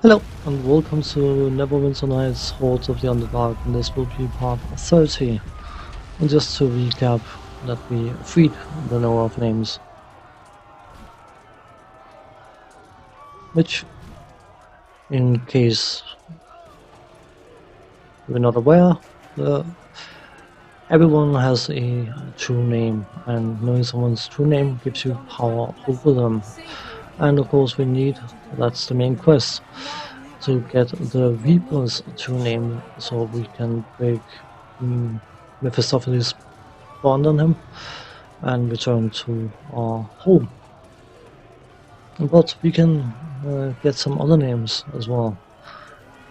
Hello and welcome to Neverwinter Night's Hordes of the Underdark, and this will be part 30. And just to recap that we freed the Knower of Names, which, in case you're not aware, everyone has a true name, and knowing someone's true name gives you power over them. And of course that's the main quest, to get the Reaper's true name so we can break Mephistopheles' bond on him and return to our home. But we can get some other names as well.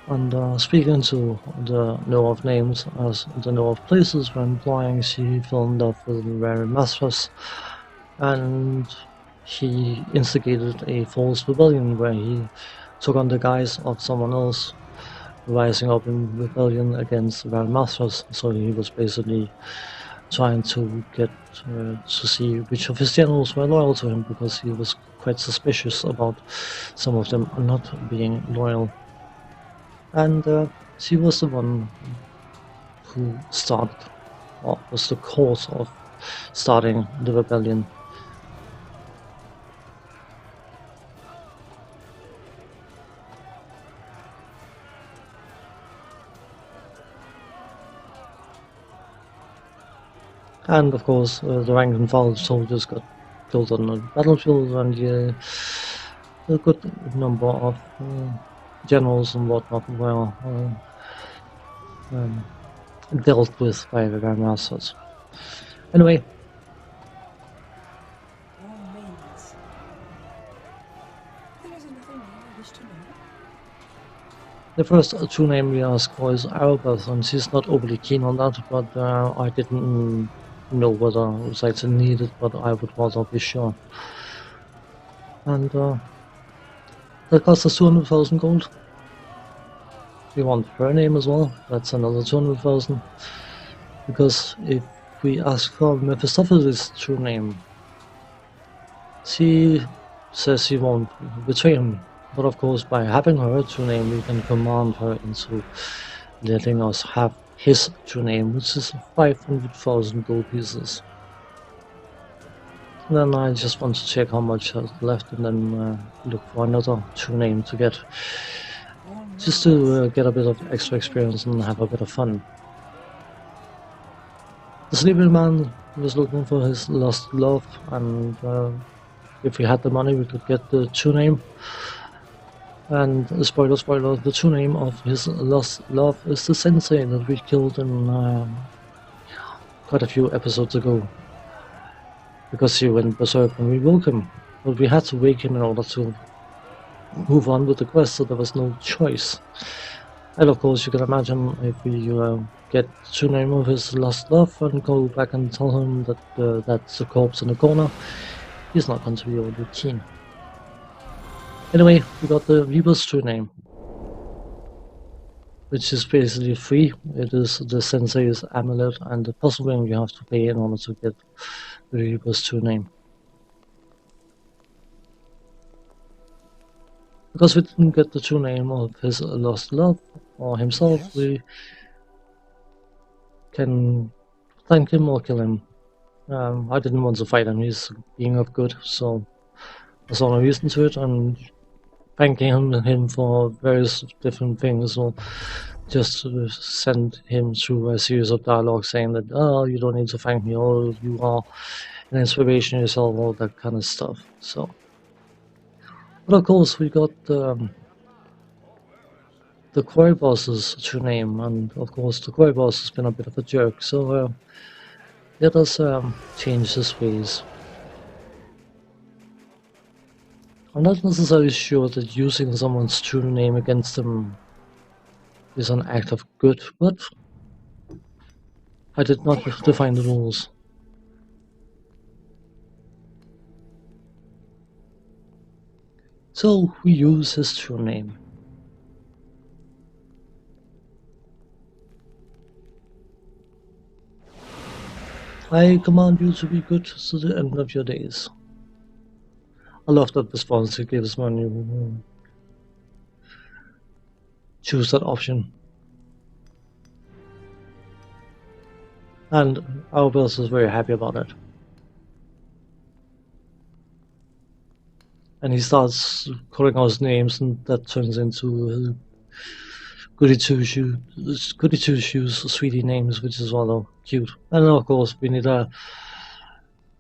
And speaking to the Knower of Names as the Knower of Places, we're implying she fell in love with Mary Masters, and he instigated a false rebellion where he took on the guise of someone else, rising up in rebellion against Mary Masters. So he was basically trying to get to see which of his generals were loyal to him, because he was quite suspicious about some of them not being loyal. And she was the one who started, or was the cause of starting the rebellion. And of course, the rank and file soldiers got killed on the battlefield, and a good number of generals and whatnot were dealt with by the Grandmasters. Anyway, the first true name we ask for is Arabeth, and she's not overly keen on that, but I didn't know whether it was actually needed, but I would rather be sure. And that costs us 200,000 gold. We want her name as well, that's another 200,000. Because if we ask for Mephistopheles' true name, she says she won't betray him. But of course, by having her true name, we can command her into letting us have his true name, which is 500,000 gold pieces. And then I just want to check how much is left, and then look for another true name to get, just to get a bit of extra experience and have a bit of fun. The sleeping man was looking for his lost love, and if we had the money, we could get the true name. And spoiler, spoiler, the true name of his lost love is the sensei that we killed in quite a few episodes ago, because he went berserk when we woke him. But we had to wake him in order to move on with the quest, so there was no choice. And of course, you can imagine if we get the true name of his lost love and go back and tell him that that's a corpse in the corner, he's not going to be overly keen. Anyway, we got the Reaper's true name, which is basically free. It is the Sensei's amulet and the puzzle ring you have to pay in order to get the Reaper's true name. Because we didn't get the true name of his lost love or himself, we can thank him or kill him. I didn't want to fight him, he's being of good, so I saw no reason to it, and thanking him for various different things, or just send him through a series of dialogue saying that, oh, you don't need to thank me, or you are an inspiration yourself, all that kind of stuff. So, but of course we got the quarry boss's true name, and of course the quarry boss has been a bit of a jerk, so let us change his ways. I'm not necessarily sure that using someone's true name against them is an act of good, but I did not define the rules. So we use his true name. I command you to be good to the end of your days. I love that response he gives when you choose that option. And our boss is very happy about it. And he starts calling out names, and that turns into goody two shoes, sweetie names, which is rather cute. And of course, we need a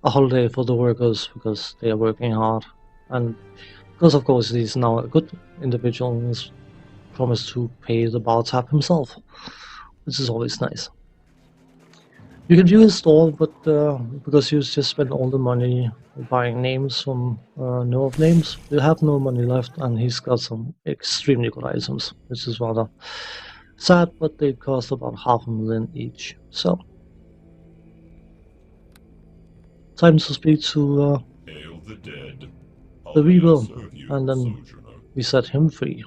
holiday for the workers because they are working hard, and because of course he's now a good individual and has promised to pay the bar tab himself, which is always nice. You can view his store, but because you just spent all the money buying names from No of Names, you have no money left, and he's got some extremely good items, which is rather sad, but they cost about $500,000 each. So, time to speak to Hail the dead. the How may I Reaver, serve you, and then sojourner? we set him free.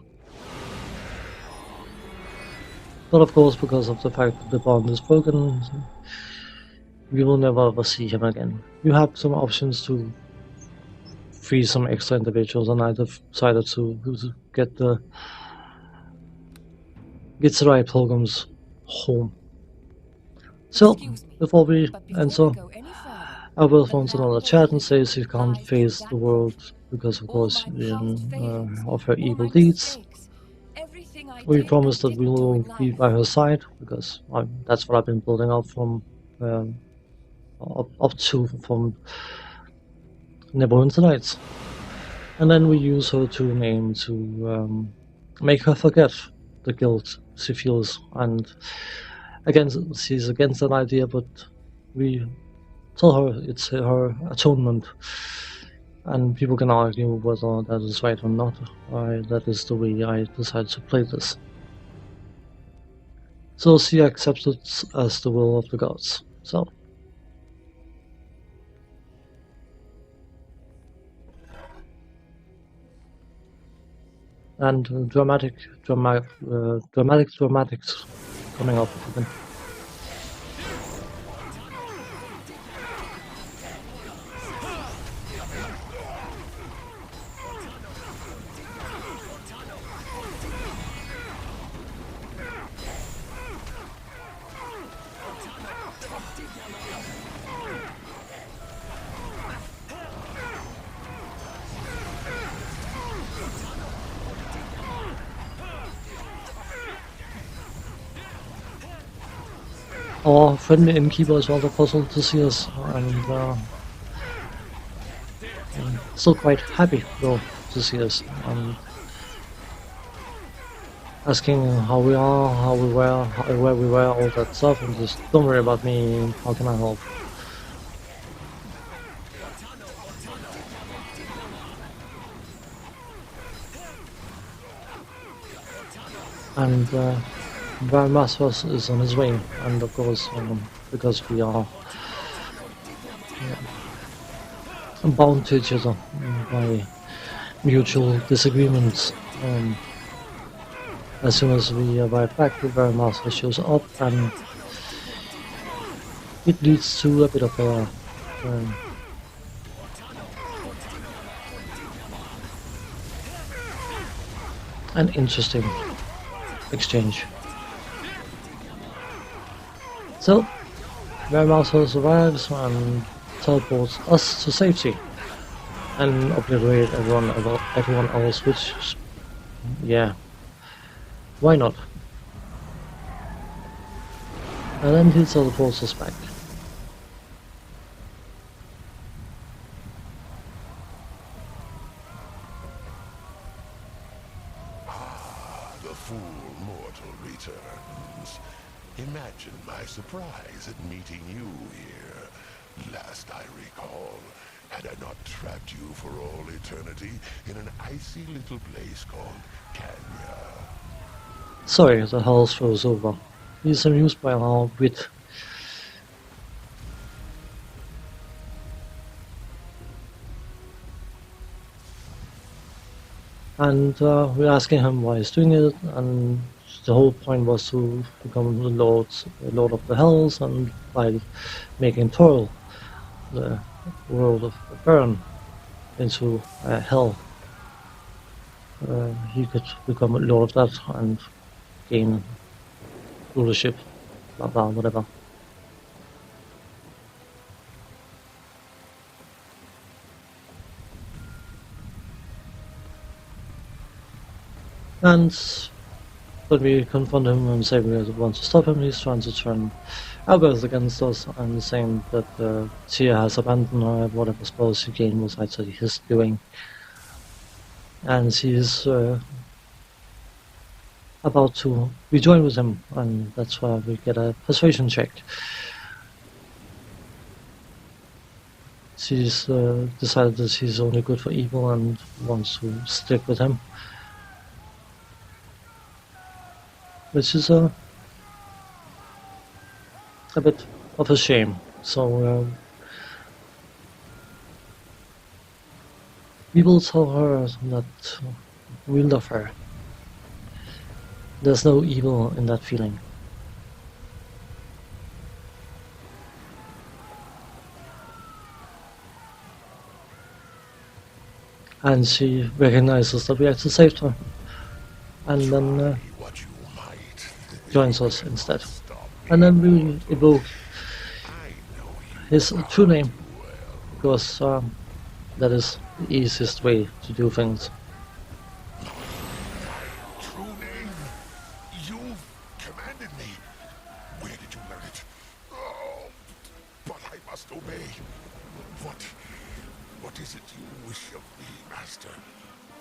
But of course, because of the fact that the bond is broken, we will never ever see him again. You have some options to free some extra individuals, and I decided to get the right programs home. So, before we answer, Albert wants another chat and says he can't face the world because, of course, of her evil deeds. We promised that we will be by her side because that's what I've been building up from up to from Neverwinter Nights. And then we use her true name to make her forget the guilt she feels. And again, she's against that idea, but we tell her it's her atonement. And people can argue whether that is right or not. That is the way I decided to play this. So she accepts it as the will of the gods. So. And dramatics coming up again. Our friendly innkeeper is rather puzzled to see us, and still quite happy though to see us, and asking how we are, how we were, where we were, all that stuff, and just don't worry about me. How can I help? And Van Masvos is on his way, and of course, because we are bound to each other by mutual disagreements. As soon as we arrive back, the Van Masvos shows up, and it leads to a bit of an interesting exchange. So, Vermouse arrives and teleports us to safety and obliterate everyone else, which, yeah, why not? And then he teleports us back. The fool mortal returns. Imagine my surprise at meeting you here. Last I recall, had I not trapped you for all eternity in an icy little place called Kenya. Sorry, the house froze over. He's amused by our wit. And we're asking him why he's doing it, and the whole point was to become the Lord of the Hells, and by making Toril, the world of Burn, into hell, he could become a Lord of that, and gain rulership, blah blah, whatever. And when we confront him and say we want to stop him, he's trying to turn our backs against us and saying that Tia has abandoned her, whatever spells she gained was actually his doing. And she's about to rejoin with him, and that's why we get a persuasion check. She's decided that she's only good for evil and wants to stick with him, which is a bit of a shame. So we will tell her that we love her. There's no evil in that feeling. And she recognizes that we actually saved her, and then joins us instead. And then we evoke his true name, because that is the easiest way to do things. True name? You've commanded me. Where did you learn it? Oh, but I must obey. What is it you wish of me, Master?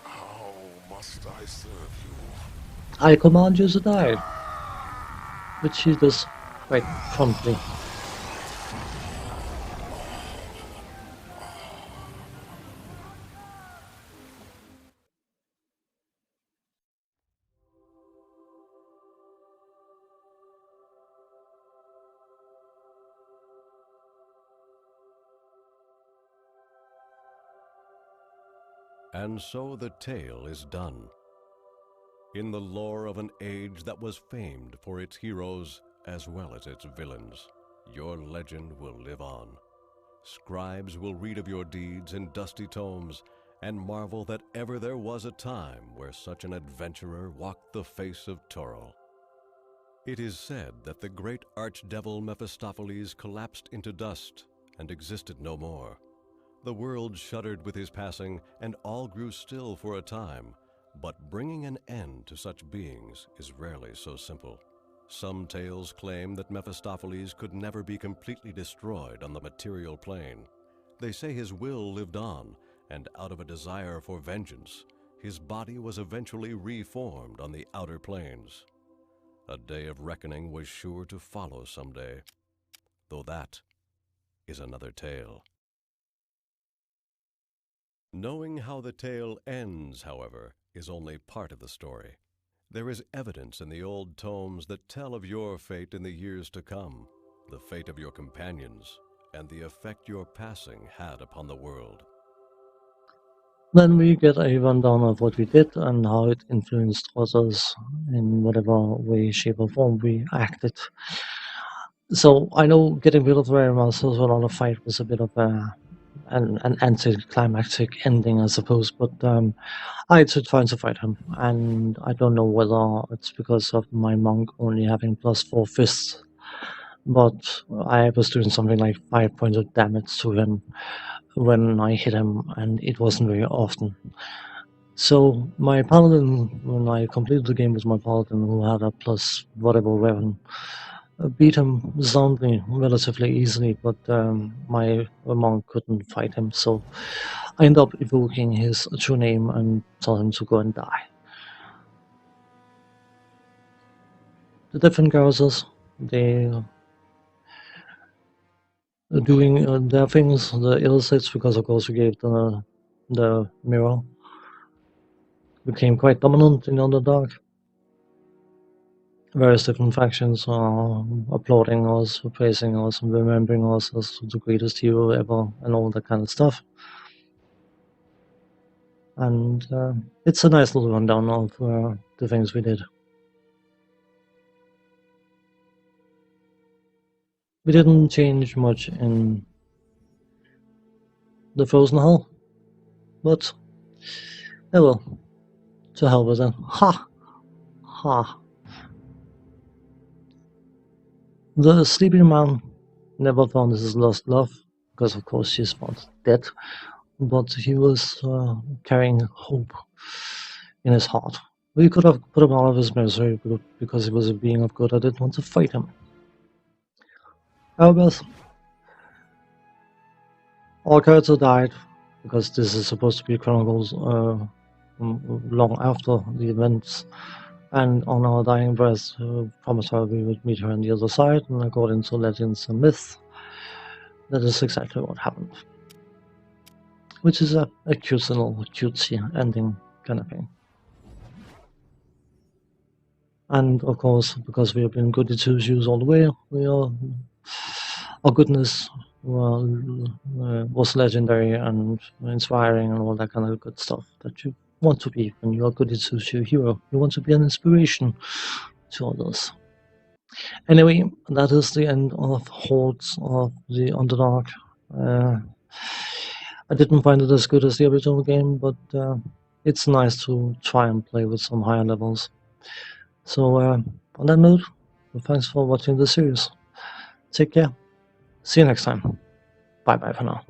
How must I serve you? I command you to die, which he does quite promptly. And so the tale is done. In the lore of an age that was famed for its heroes as well as its villains, your legend will live on. Scribes will read of your deeds in dusty tomes and marvel that ever there was a time where such an adventurer walked the face of Toril. It is said that the great archdevil Mephistopheles collapsed into dust and existed no more. The world shuddered with his passing, and all grew still for a time. But bringing an end to such beings is rarely so simple. Some tales claim that Mephistopheles could never be completely destroyed on the material plane. They say his will lived on, and out of a desire for vengeance, his body was eventually reformed on the outer planes. A day of reckoning was sure to follow someday, though that is another tale. Knowing how the tale ends, however, is only part of the story. There is evidence in the old tomes that tell of your fate in the years to come, the fate of your companions, and the effect your passing had upon the world. Then we get a rundown of what we did and how it influenced others in whatever way, shape, or form we acted. So I know getting rid of the rare monsters without a fight was a bit of an anticlimactic ending, I suppose, but I took trying to fight him, and I don't know whether it's because of my monk only having +4 fists, but I was doing something like 5 points of damage to him when I hit him, and it wasn't very often. So my paladin, when I completed the game with my paladin, who had a plus whatever weapon, beat him soundly, relatively easily, but my monk couldn't fight him, so I ended up evoking his true name and tell him to go and die. The different characters, they are doing their things, the illustrates, because of course we gave the mirror, became quite dominant in Underdark. Various different factions are applauding us, praising us, and remembering us as the greatest hero ever, and all that kind of stuff. And it's a nice little rundown of the things we did. We didn't change much in the Frozen Hall, but oh well, to hell with it. Ha! Ha! The sleeping man never found his lost love, because of course she's found dead, but he was carrying hope in his heart. We could have put him out of his misery because he was a being of good. I didn't want to fight him. However, our character died because this is supposed to be chronicles long after the events. And on our dying breath, promised her we would meet her on the other side, and according to legends and myth, that is exactly what happened. Which is a cute little cutesy ending kind of thing. And of course, because we have been goody two shoes all the way, our goodness was legendary and inspiring and all that kind of good stuff that you want to be when you're a goody two shoe hero. You want to be an inspiration to others. Anyway, that is the end of Hordes of the Underdark. I didn't find it as good as the original game, but it's nice to try and play with some higher levels. So on that note, thanks for watching the series. Take care. See you next time. Bye bye for now.